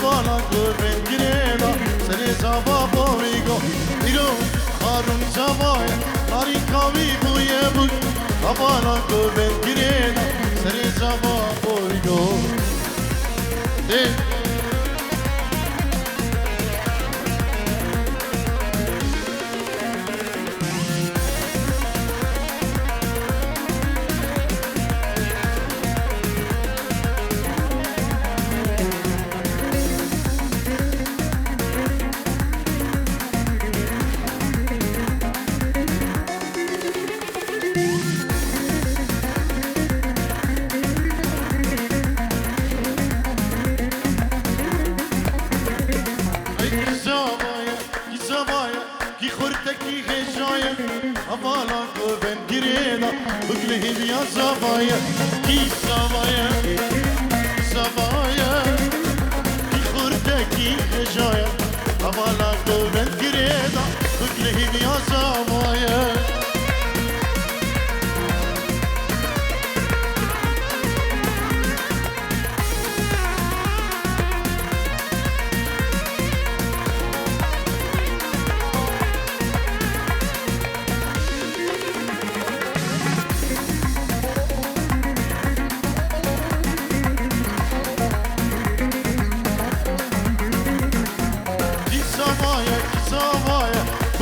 Avala gurben gireda Sere zava borigo Iro harun zavaya Nari kavi buye bu Avala gurben gireda Sere zava borigo Avala gurben gireda Buglehi diya zavaya Ki zavaya Zavaya Ki khurdaki hejaya Avala gurben gireda Buglehi diya zavaya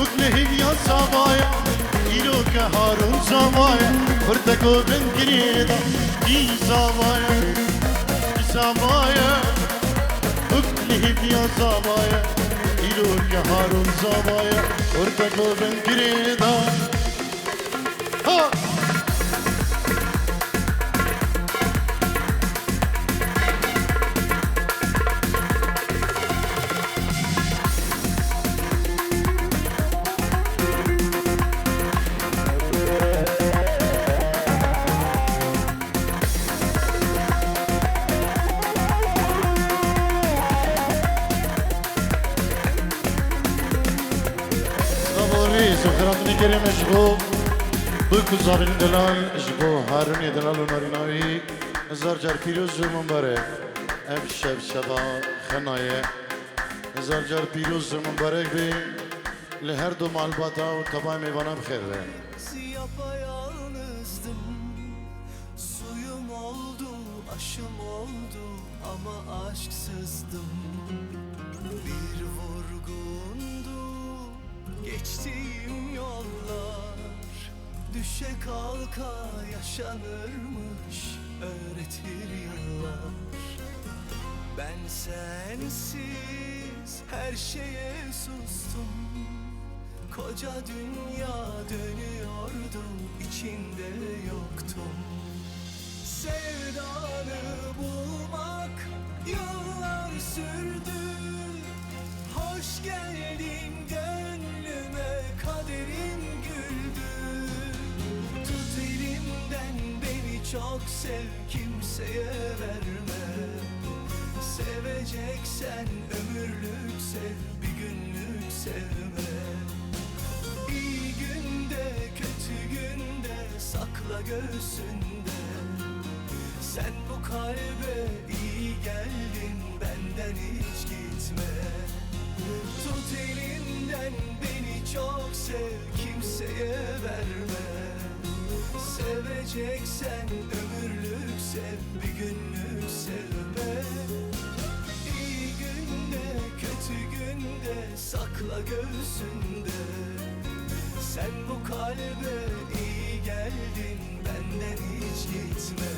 Buglehi ya zavaya Ilo ke harun zavaya Fırtako ben gireda Ki zavaya Ki zavaya Buglehi ya zavaya Ilo ke harun zavaya Fırtako ben gireda Ha! سخراتني كريم اشبو بكو زابين دلال اشبو هاروني دلال وناريناوي هزار جار پیروز زمان باره ام شب شبا خنایه هزار جار پیروز زمان باره بی لهر دو مالباتا و تبای میوانا بخیر به Yapayalnızdım, suyum oldu, aşım oldu ama aşksızdım. Bir vurgundu geçtiğim yollar, düşe kalka yaşanırmış öğretir yıllar. Ben sensiz her şeye sustum. Koca dünya dönüyordu, içinde yoktum. Sevdanı bulmak yıllar sürdü. Hoş geldin gönlüme, kaderim güldü. Tut elimden beni çok sev, kimseye verme. Seveceksen ömürlük sev, bir günlük sevme. İyi günde, kötü günde sakla göğsünde. Sen bu kalbe iyi geldin, benden hiç gitme. Tut elimden beni çok sev, kimseye verme. Seveceksen ömürlük sev, bir günlük sevme. İyi günde, kötü günde sakla göğsünde. Sen bu kalbe iyi geldin, benden hiç gitme.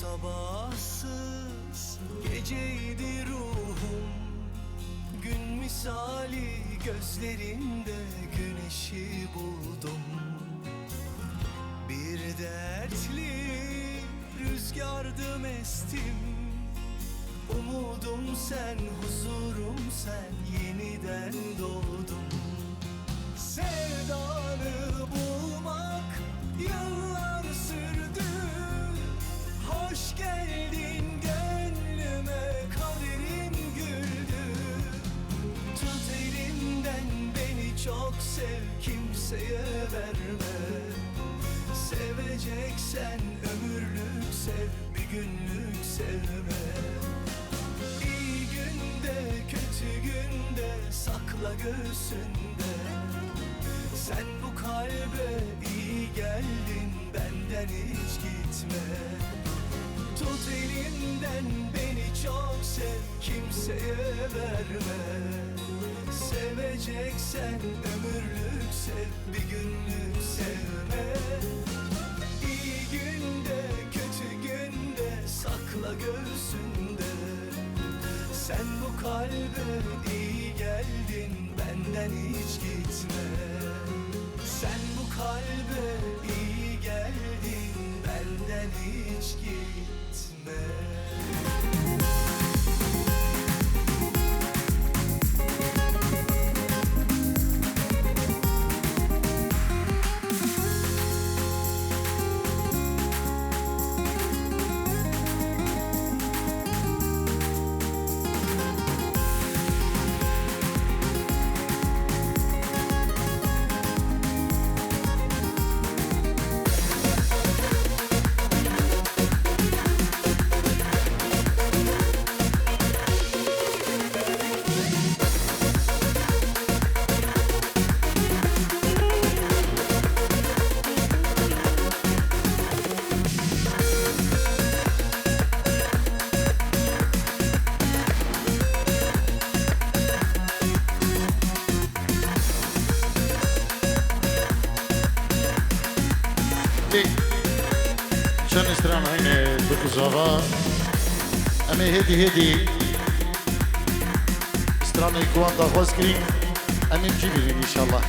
Sabahsız geceydi ruhum, gün misali gözlerinde güneşi buldum. Bir dertli rüzgardım estim, umudum sen, huzurum sen, yeniden doğdum. sevdanı bulmak yıllar sürdü. Hoş geldin gönlüme, kaderim güldü. Tut elimden beni çok sev, kimseye verme. Seveceksen ömürlük sev, bir günlük sevme. İyi günde kötü günde sakla göğsünde. Sen bu kalbe iyi geldin, benden hiç gitme. Tut elimden beni çok sev, kimseye verme. Seveceksen ömürlük sev, bir günlük sevme. İyi günde kötü günde sakla göğsünde. Sen bu kalbe iyi geldin, benden hiç gitme. Sen bu kalbe iyi geldin, benden hiç gitme. چون استران هینه بکوزاوا اما هدی استران ایکوان دا خواست کریم اما بجی بیرین انشالله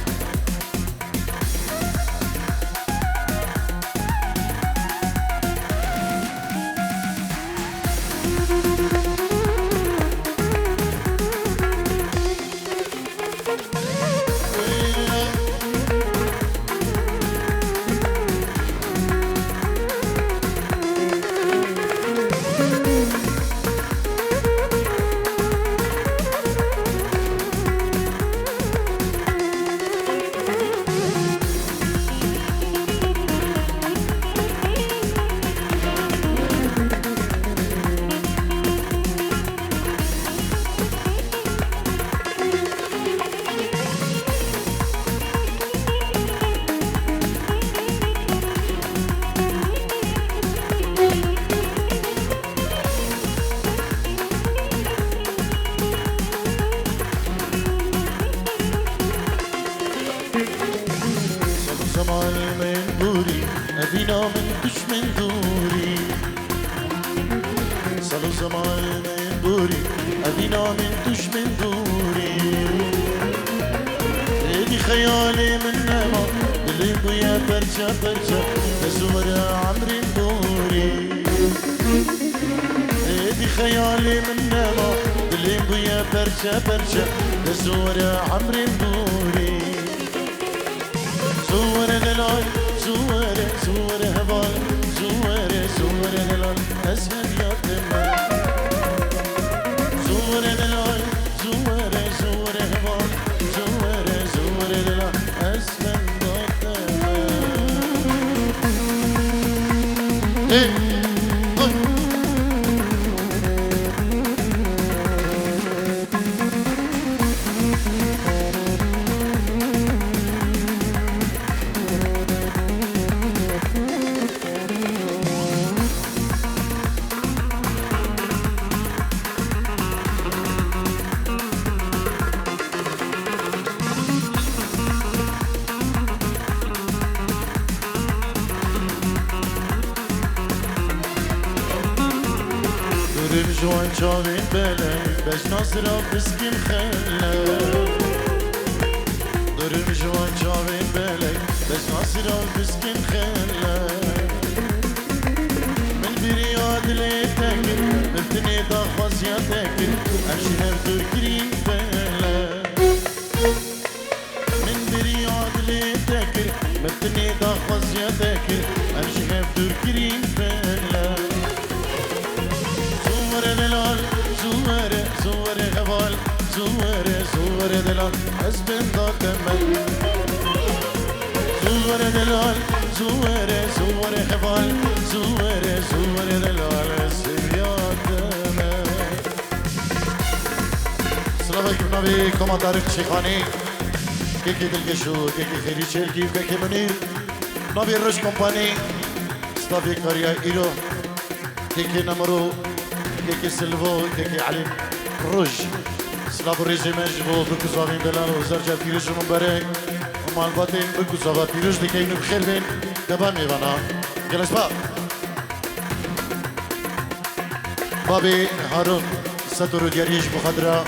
زمان من دوری ابینا من دشمن دوری سالو زمان من دوری ابینا من دشمن دوری ایدی خیال من نما دلی بویا برچه برچه بزور عمری دوری ایدی خیال من نما دلی بویا برچه برچه بزور عمری دوری زوره دلال زوره هوال زوره دلال أزهر يا دمال زوره دلال زوره هوال زوره دلال أزهر يا دمال جوان جاوين بلاي باش نصرف بسكين خلا درم جوان جاوين بلاي باش نصرف بسكين خلا من برياد ليتاكل مفتني ضخص يا تاكل امشي نبدو الكريم بلا من برياد تركرين فلا زور دلال زور هوال زور دلال أزبن ضاد من زور دلال زور هوال زور دلال سياد من سلامك بنبي كما طارق شيخاني كيكي دلقشو كيكي خيري شيركي وكيكي منير نبي الرش كومباني ستافي كاريا إيرو كيكي نمرو كيكي سلفو كيكي علي روج سلاف الريزي مجبو بكو صابين دلال وزرجة بيروش منبرك ومع الباطين بكو صابا بيروش ديكينو بخير بين دبا ميوانا جلس بابي هارون سترو دياريش بخدرة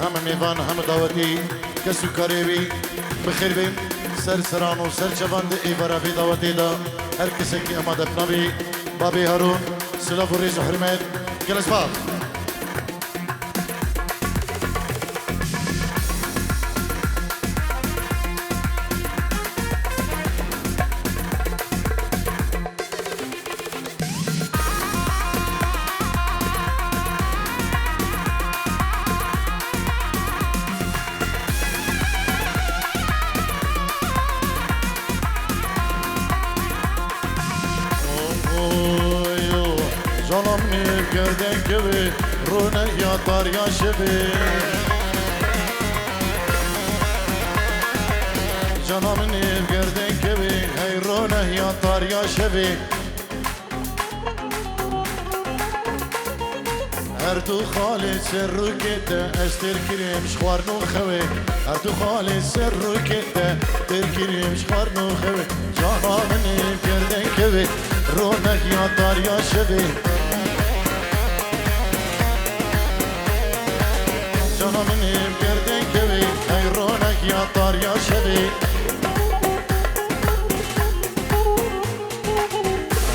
هم ميوان هم دعوتي كسو كاريبي بخير بين سر سران و سر چوند ایوارا بی دعوتی دا هر کسی که اماده بنابی بابی هارون سلاف و ریز و حرمت گلس باب جانم نیف گردن کبی رونه یا داریا شبی جانم نیف گردن کبی هی رونه یا داریا شبی هر تو خالی سر رو کته استر کریم شخوار نو خوی هر تو خالی سر رو کته در کریم شخوار نو خوی جانم نیف گردن کبی رونه یا داریا شبی جانم نیم گردن کبی ای رونق یا داریا شبی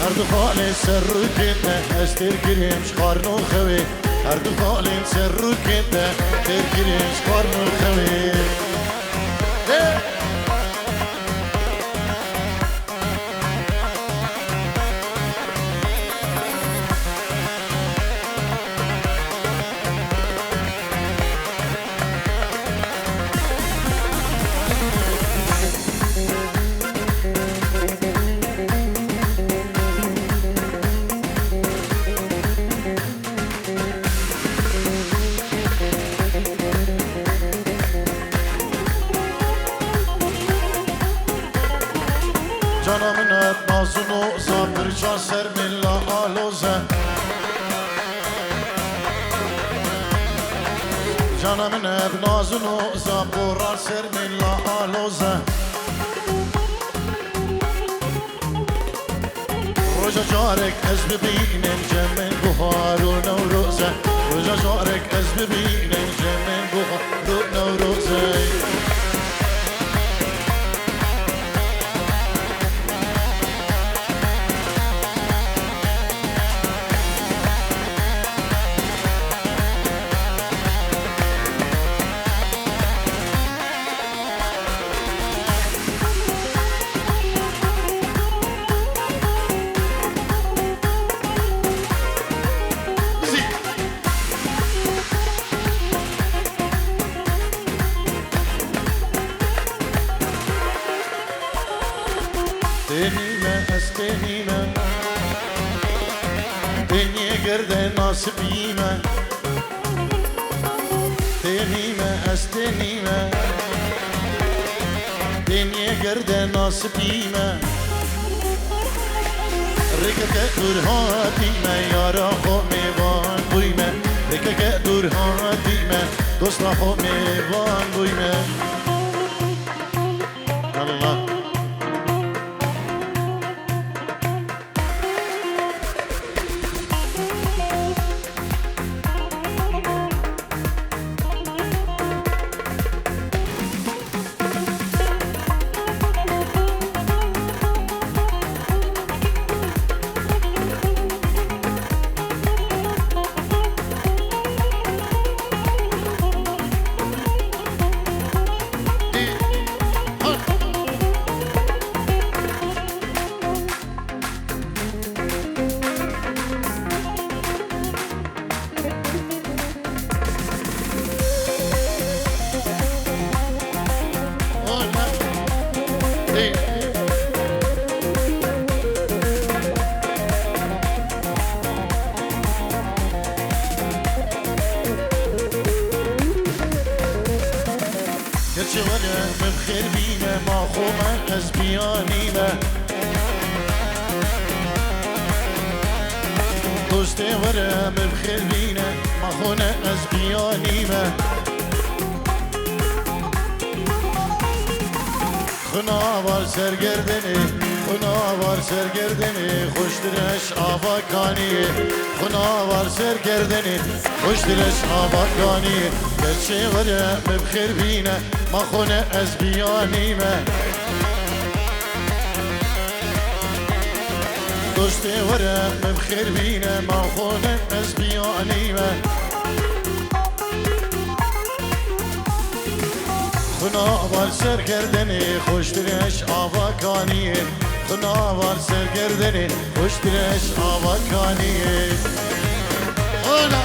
هر دو خالی سر رو کنده استر گریم شخار نو خوی هر دو خالی سر رو کنده در گریم شخار نو خوی جانم نت نازونو زابر جان سر ملا آلوزه جانم نت نازونو زابر سر ملا آلوزه رجا جارك از ببینم جمن بخار و نوروزه رجا جارك از ببینم جمن بخار و نوروزه Denime estenime Denye gerde nasibime Denime estenime Denye gerde nasibime Rekeke dur hatime Yara ho mevan buyme Rekeke dur hatime Dostla ho mevan buyme Allah ولا بخير بينا ما خوما أزبيانينا دوست ولا بخير بينا ما خونا أزبيانينا خنا var sergerdeni خنا var sergerdeni خوش دلش آفاکانی خنا var sergerdeni خوش دلش آفاکانی گرچه وره بخیر بینه ما خونه از بیانیمه دوست وره بخیر بینه ما خونه از بیانیمه خنا var sergerdeni خوش دلش آفاکانی خنا var sergerdeni خوش دلش آفاکانی اولا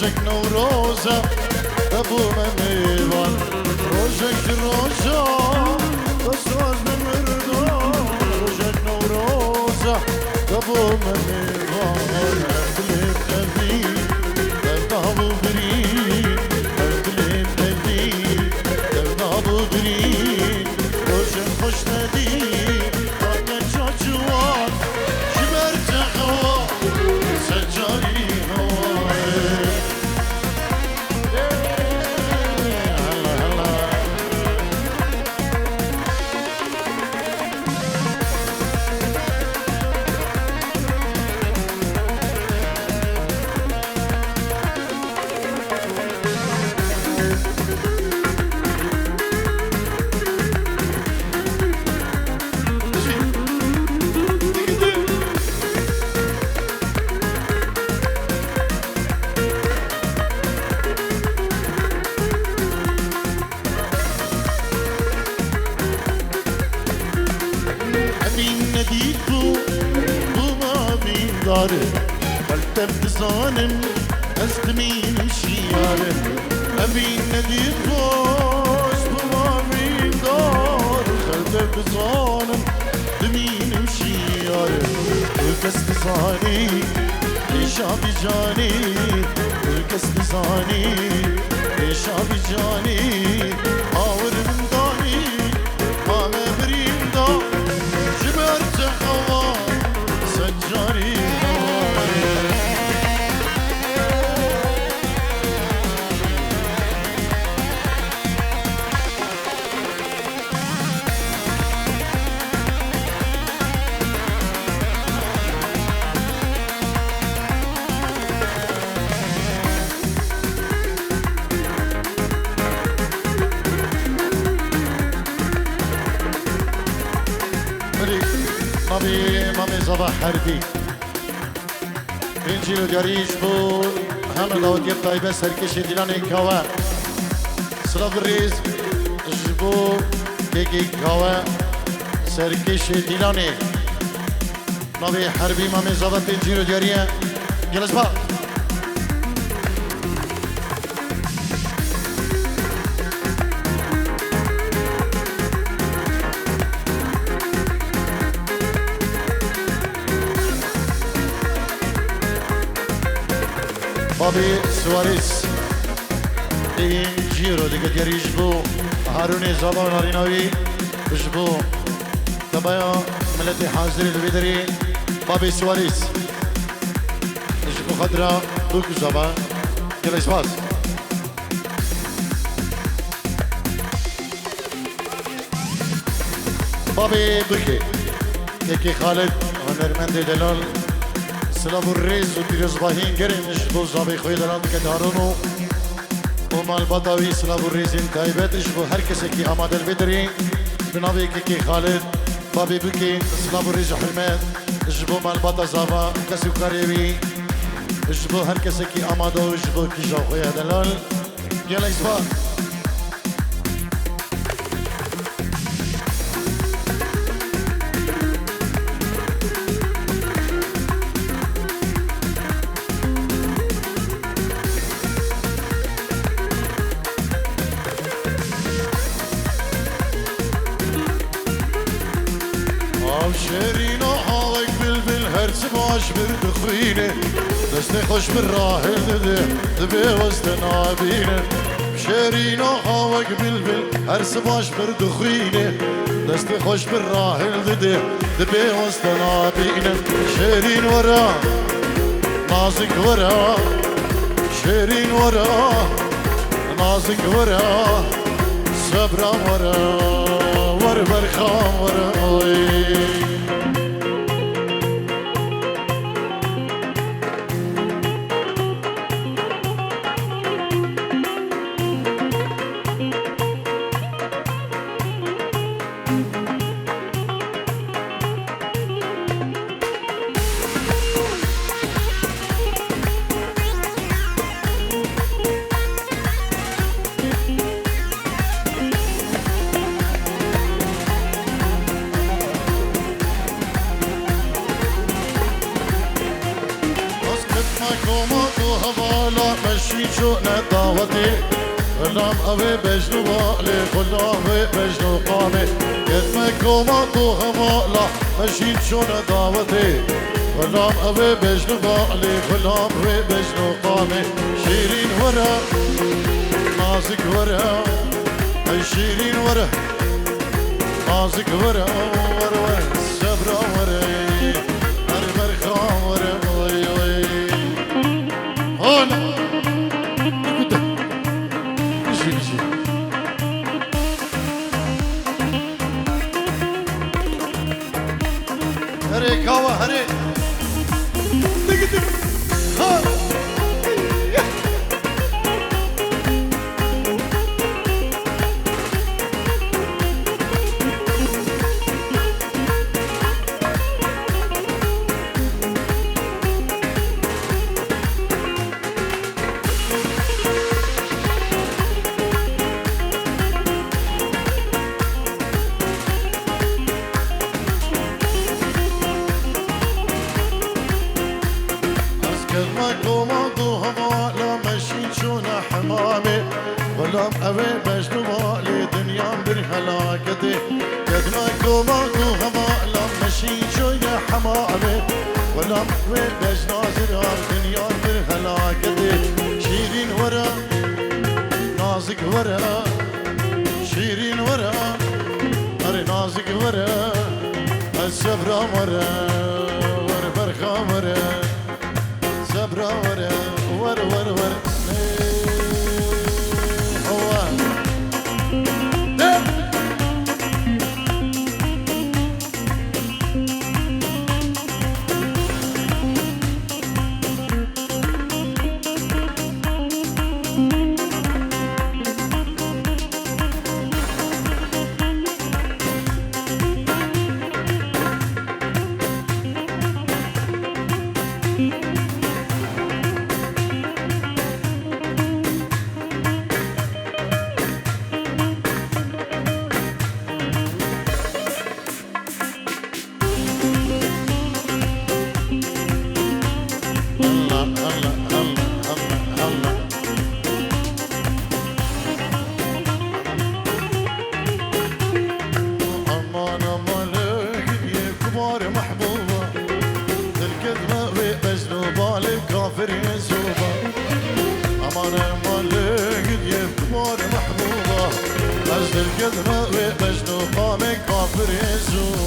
روزك نوروزة أبو منيوان روزك روزة تصوز بمردان روزك نوروزة أبو منيوان أبلي بأبي أبنابو بريد أبلي بأبي أبنابو بريد روزك خوش نديد طاقة جاجوان شبرت حوان سجاري قلت بظالم أستمين شياره أبي ندي فوز بمامي دار قلت بظالم دمين شياره الكس بزاني ليش بجاني الكس بزاني ليش بجاني آور من داني ما مبريم دار جبرت حوار سجاري مامي صباح حربي انجيلو دياريش بو همه داود يب طيبه سركش ديلان انكاوه سلاف الريز جبو كيكي كاوة سركش ديلاني نبي حربي مامي زبط جيرو جارية جلس بقى بابي سواريس این جیرو دیگه دیگری جبو هارونی زبا و ناریناوی جبو تبایا ملت حاضری دویدری بابي سواريس جبو خضرا دوك زبا يلا اسباس بابي بكي يكي خالد هنرمند دلال سلام الرئيس وتيرز باهين قرن جبو زابي خوي دلال كدارونو ومال بطاوي سلام الرئيس انتايبت جبو هركس يكي اماد البدري بنابي كي خالد بابي بكي سلام الرئيس حرمات جبو مال بطا زابا كسي وكاريبي جبو هركس يكي امادو جبو كي جاو خويا دلال يلا اسباس شيرين وحاوك بلبل هرس باش بردخوينه دستي خوش بالراهل دبي وسط نابينه شيرين وحاوك بلبل هرس باش بردخوينه دستي خوش بالراهل دبي وسط نابينه شيرين ورا نازك ورا شيرين ورا نازك ورا صبرا ورا ور برخام ورا دعوتي غلام أبي بجنو بالي غلام أبي بجنو قامي يدمك وما طوها لا مشيت شون دعوتي غلام أبي بجنو بالي غلام أبي بجنو قامي شيرين ورا نازك ورا شيرين ورا نازك ورا ورا صبرا ورا البرخام ورا هون هري كاوا هري دق دق ها غلام أبي بجنو مالي دنيا برهلاكتي قدمك وماكو هما لما مشي شوية حمامي غلام أبي بجنو زرار دنيا برهلاكتي شيرين ورا نازك ورا شيرين ورا أري نازك ورا الصبرا ورا ور برخا ورا صبرا ورا ور ور ور كافر يزوبا أمان مالك يكبر محبوبة غزل القدمة ومجنو قامك كافر يزوبا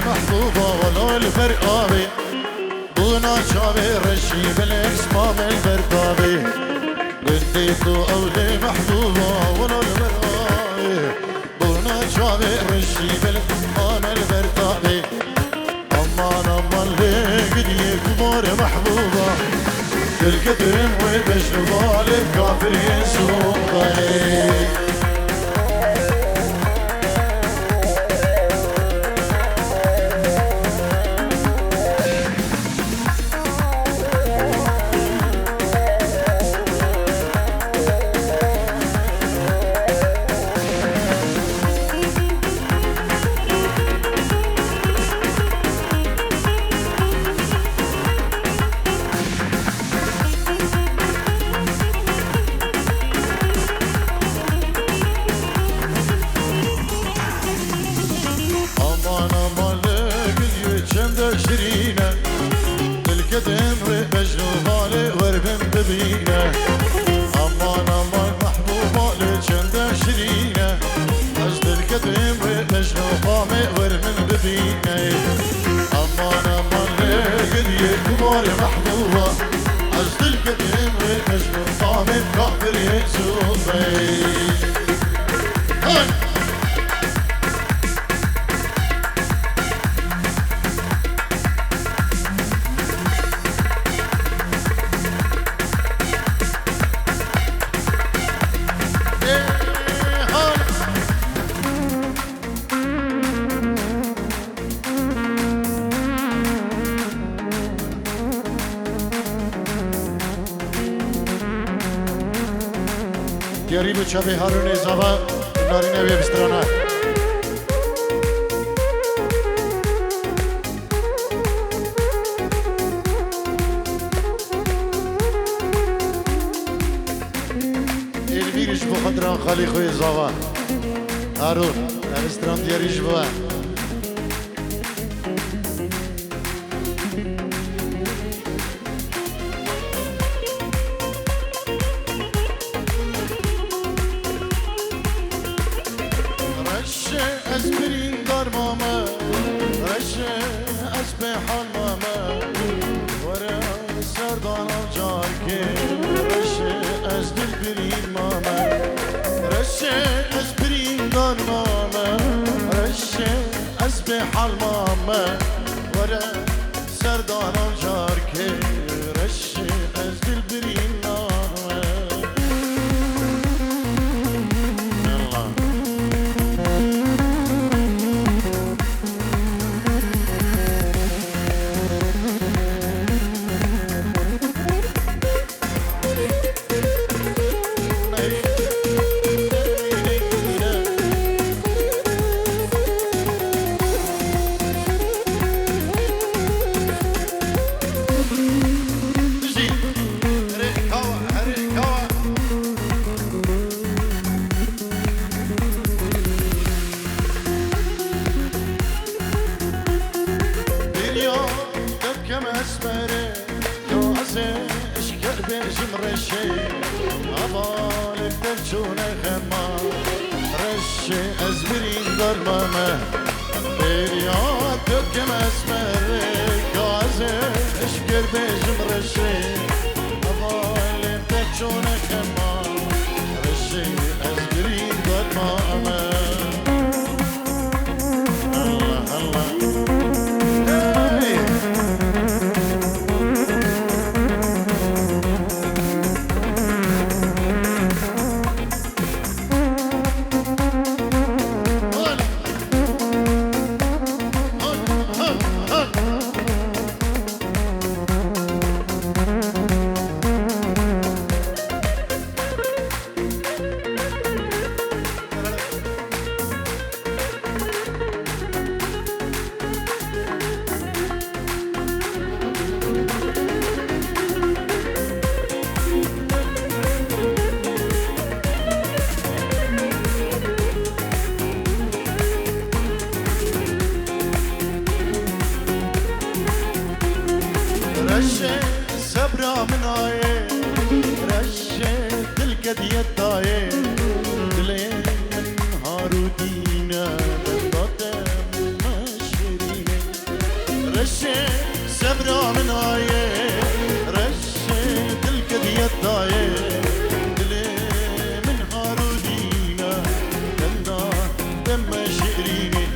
محبوبة ولو الفرقابي بونا شابي رشي بالإكس مام الفرقابي قلتيتو أولي محبوبة ولو الفرقابي بونا شابي رشي بالإكس مام الفرقابي أمان أمان لي قد يكبر محبوبة القدم والبشر الكافر يسوقي شرينا بالقدم وبجنو بالي وربن ببينا أمان أمان محبوبة لجندا شرينا أجد القدم وبجنو بالي وربن ببينا أمان أمان لقد يكبر محبوبة أجد القدم وبجنو بالي كافر يسوقي دیاری به چابه هارون زوا نارینه به بسترانه الویرش بخاطران خالی خوی زوا هارون بستران دیاریش بوا أسبرين دار ماما رشة أسبح الماما ورا سردان جاركي رشة أسبرين ماما رشة أسبرين دار ماما رشة أسبح الماما ورا سردان جاركي رشة أسبرين ماما رشي أبالك ترشون خما رشي أزبرين دار ماما بريات دكم أسمرك غازي اشكر بيجم رشي أبالك ترشون خما رشي أزبرين دار ماما الله الله رشه صبرا من آیه رشه دل کدیت دایه دلی من هارو دینه دادم مشورینه رشه صبرا من آیه رشه دل کدیت دایه دلی من هارو دینه دادم مشورینه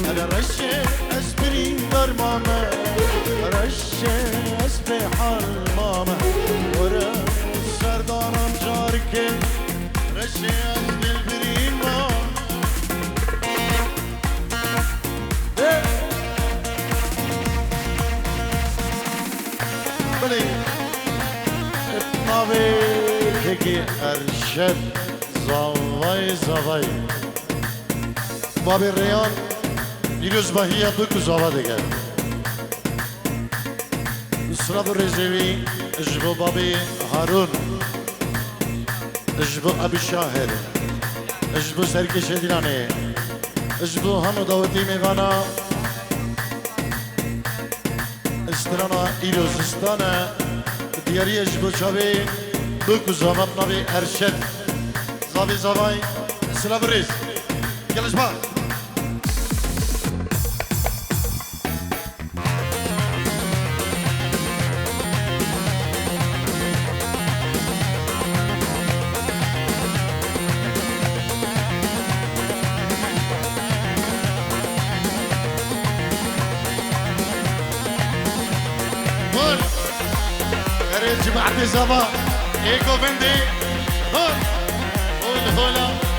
انا رشه اسبرين دار ماما رشه اسبي حال ماما ورا سردانم جاركه رشه اسبي البرين ماما بلي اتنابي تكي ارشد زواي زواي بابي الريان دیروز بهیه دو کزاوه دیگر اسراب رزوی اجبو بابی هارون اجبو ابی شاهر اجبو سرکش دیلانه اجبو همو داوتی میوانا استرانا ایروزستانه دیاری اجبو چاوی دو کزاوه بنابی ارشد زاوی زاوی اسراب رز گلش با جماعة زبا ايكو بندي هون هول هولا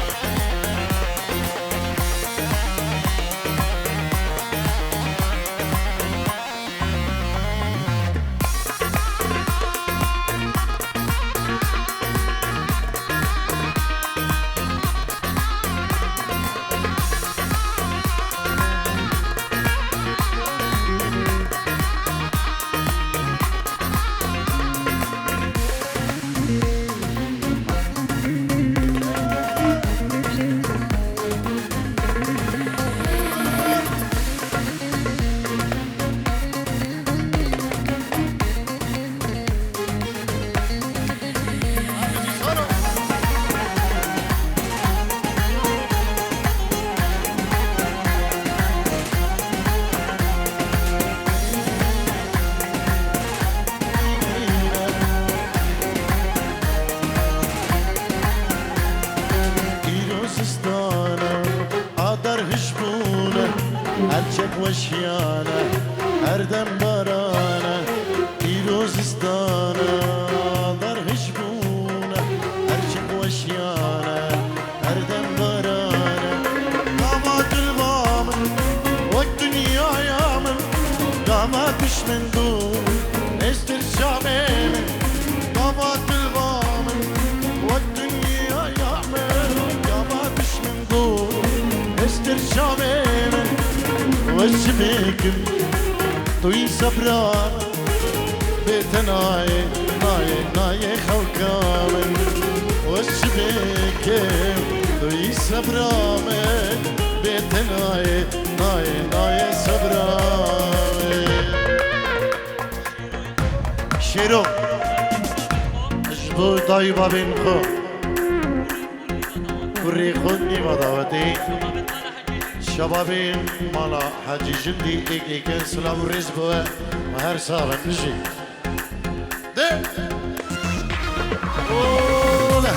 وشیانه هردم بارانه دیروزستانه در هشبونه هرچک وشیانه هردم بارانه دامات الوامن والدنيا يامن داماتش من دون استرشامي من دامات الوامن والدنيا يامن داماتش من دون استرشامي من وشبيكم طوي صبران بيتناي ناي ناي خوكامن وشبيكم طوي صبران بيتناي ناي ناي صبران شيرو جبو دايبا بينخو وري خدني مداوتي شبابين مالا حاجي جندي ايك ايك سلام الرزبوة وهر صابن نجي ده اولا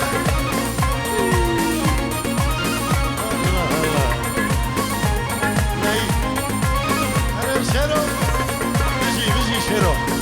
ناي هلا شيرو بيجي شيرو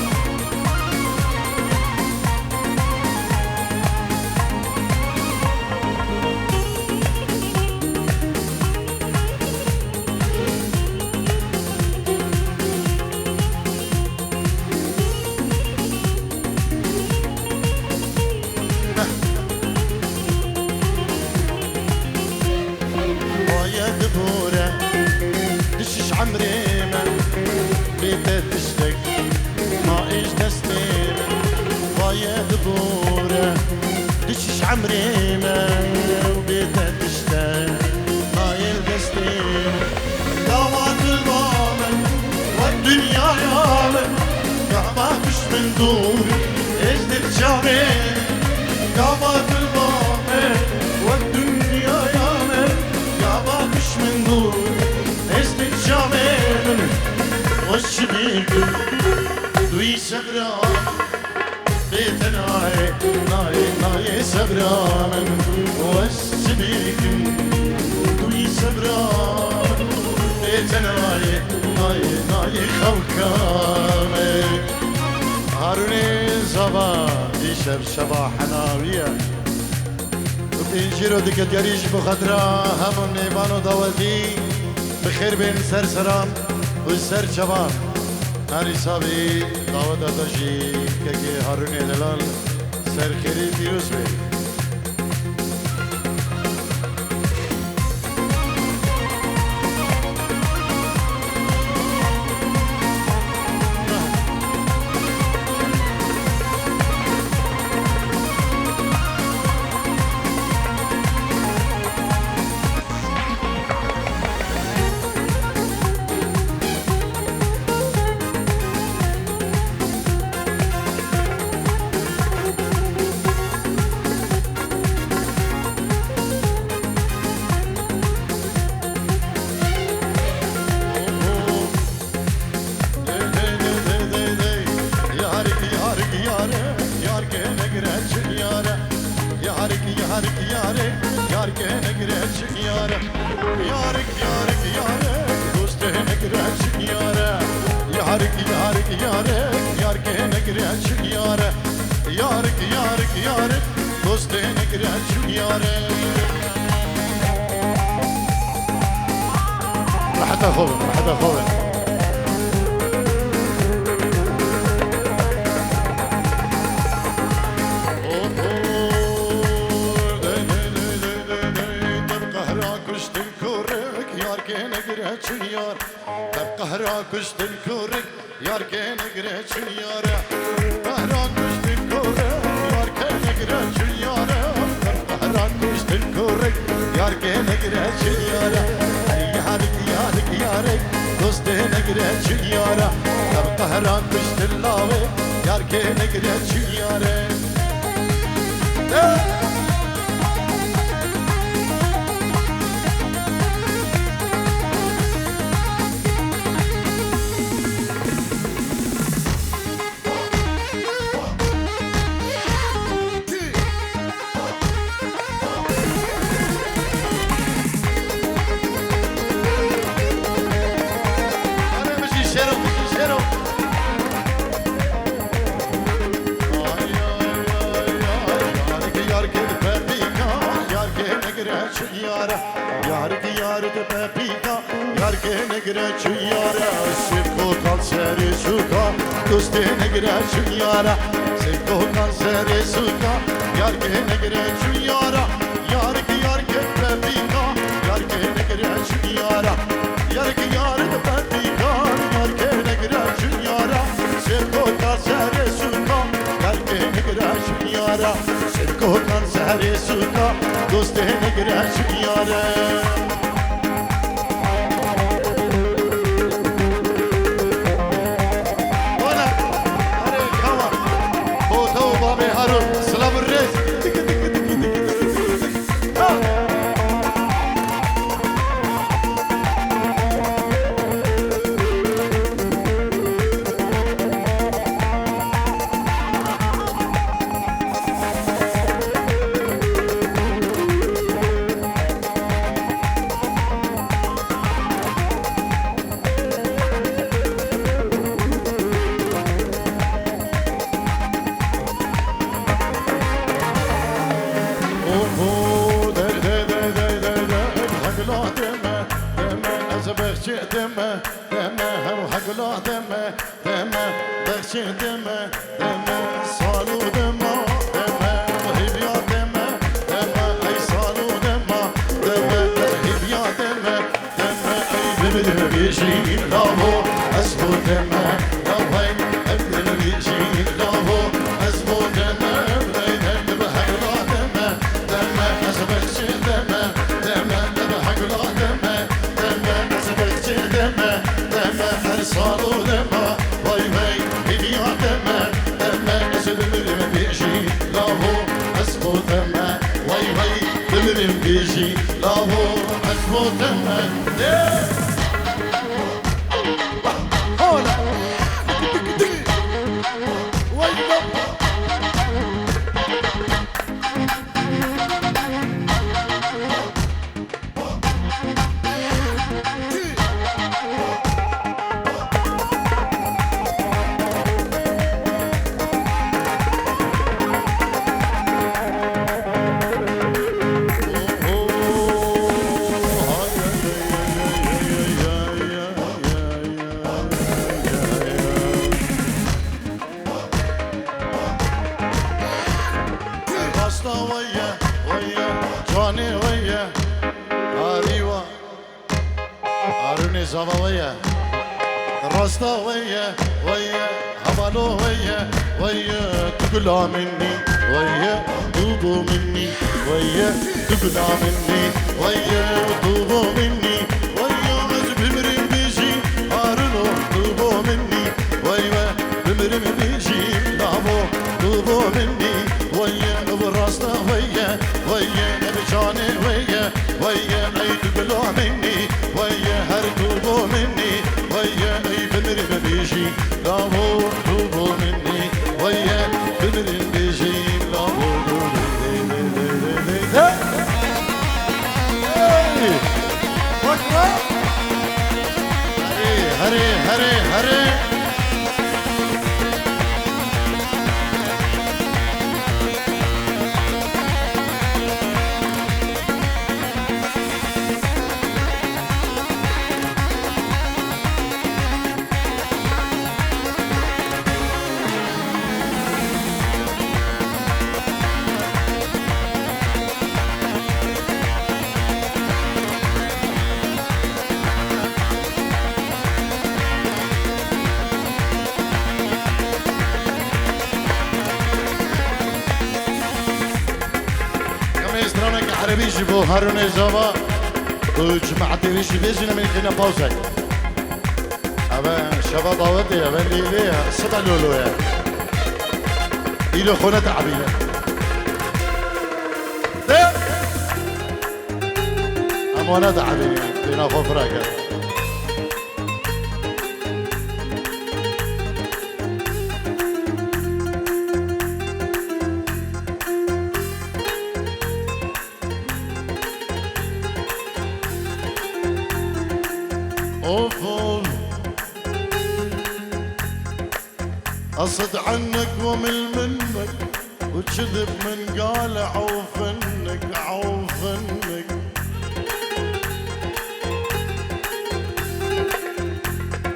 عمري ما بيت تشتك ما ايش تسليم ضايع دبوره دشش عمري ما وبيت تشتك ما يلبستين دامات البامن والدنيا يامن كعبة من دور ازدر جامي يا بات البامي والدنيا يامي يا باتش من دور ازدر جامي وش بيكم دوي سبران بيتناي ناي ناي سبران وش بيكم دوي سبران بيتناي ناي ناي خوكامي هاروني زبا ديشب شبا حناوية وتنجيرو دكت يريش بخدرا همون نيبانو داودي بخير بين سرسران والسر شبان ناري صابي دعوت اتشي كي هاروني دلال سر خيري فيروز بي راح تاخذ يار قهرا كشت الكورك يار كان قريت يارا قهرا كشت الكورك يار كان قريت يارا قهرا كشت الكورك يار كان قريت يارا يارك يارك يارك دوست قريت يارا قهرا كشت اللاوي يار كان قريت يارا Yarık yarık pepika Yarke negre çuyara Sivko kanseri suka Doste negre çuyara Sivko kanseri suka Yarke negre çuyara Yarık yarık pepika Yarke negre çuyara Yarık yarık pepika Yarke negre çuyara Sivko kanseri suka Yarke negre çuyara Sivko kanseri suka Doste negre çuyara سلام الرئيس دمه دمه هم حقلا دمه دمه بخشي دمه دمه صالو دمه دمه هيبيا دمه دمه اي صالو دمه دمه هيبيا دمه دمه اي ببدل بيجي لابو اسبو دمه لابي ابدل بيجي لابو اسبو دمه بدايد بحقلا دمه دمه بخشي دمه دمه حقلا دمه دمه صالو دمه واي واي هيبيا دمه زابا ويا الراستا ويا ويا هبالو ويا ويا تقلا مني ويا دوبو مني ويا تقلا مني ويا دوبو مني ويا بمرم بيجي هارلو دوبو مني ويا بمرم بيجي لابو دوبو مني ويا بالراستا ويا ويا بجاني ويا ويا اي تقلا مني ويا هرتوبو مني ويا اي بمرم بيجي لابو دوبو مني ويا بمرم بيجي لابو دوبو مني هري هري هري عربي جيبو هارون زابا وجماعتي ويش بيجينا من كنا باوزك أبا شباب داودي أبا ليلي صدا لولو يا إلو خونة تعبية أمونا تعبية لنا خفرة أوفون أصد عنك ومل منك وتشذب من قال عوفنك عوفنك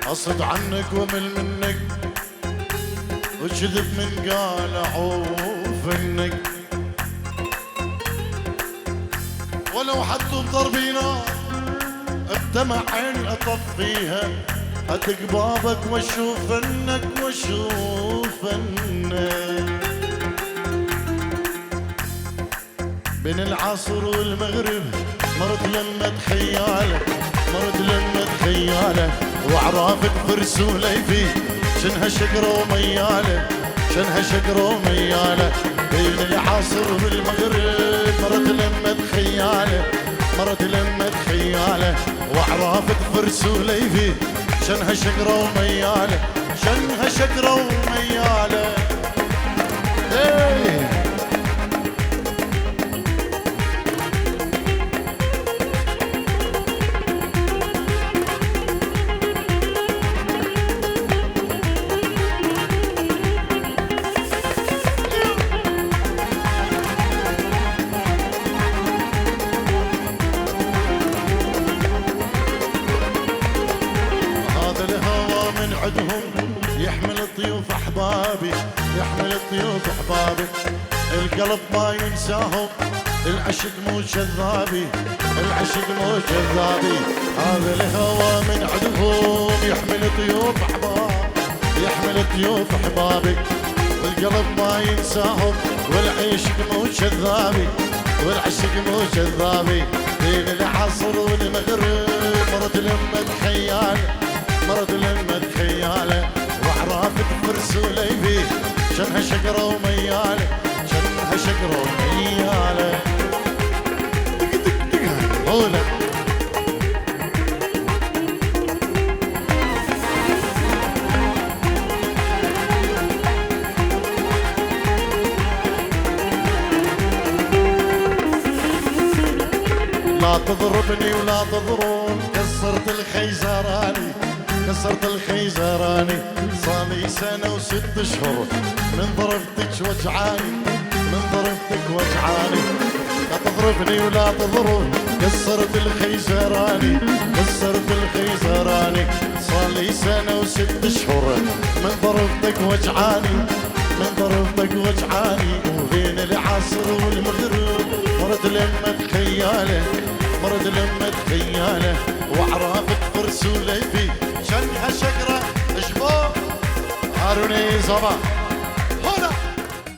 أصد عنك ومل منك وتشذب من قال عوفنك ولو حطوا بضربي نار بدمع عيني اطفيها اتق بابك واشوف انك واشوف انك بين العصر والمغرب مرت لما تخياله مرت لما تخياله واعرافك فرس وليفي شنها شقره ومياله شنها شقره ومياله بين العصر والمغرب مرت لما تخياله مرت لما تخياله واعرافك فرس وليفي شنها شقره ومياله شنها شقره ومياله ايه يحمل الطيوف احبابي يحمل الطيوف احبابي القلب ما ينساهم العشق مو كذابي العشق مو كذابي هذا الهوى من عندهم يحمل طيوف احبابي يحمل طيوف احبابي القلب ما ينساهم والعشق مو كذابي والعشق مو كذابي بين العصر والمغرب مرت لما تخيل مرت لما تخياله واعرافك فرس وليفي شنها شقره ومياله شنها شقره ومياله دق دق دق هولا لا تضربني ولا تضرون كسرت الخيزراني كسرت الخيزراني صالي سنة وست اشهر من ضربتك وجعاني من ضربتك وجعاني لا تضربني ولا تضرب كسرت الخيزراني كسرت الخيزراني صالي سنة وست اشهر من ضربتك وجعاني من ضربتك وجعاني وبين العصر والمغرب مرت لما تخياله مرت ورد لما تخياله وعرافة فرس وليفي شنها شقرة اشبو هاروني صباح هنا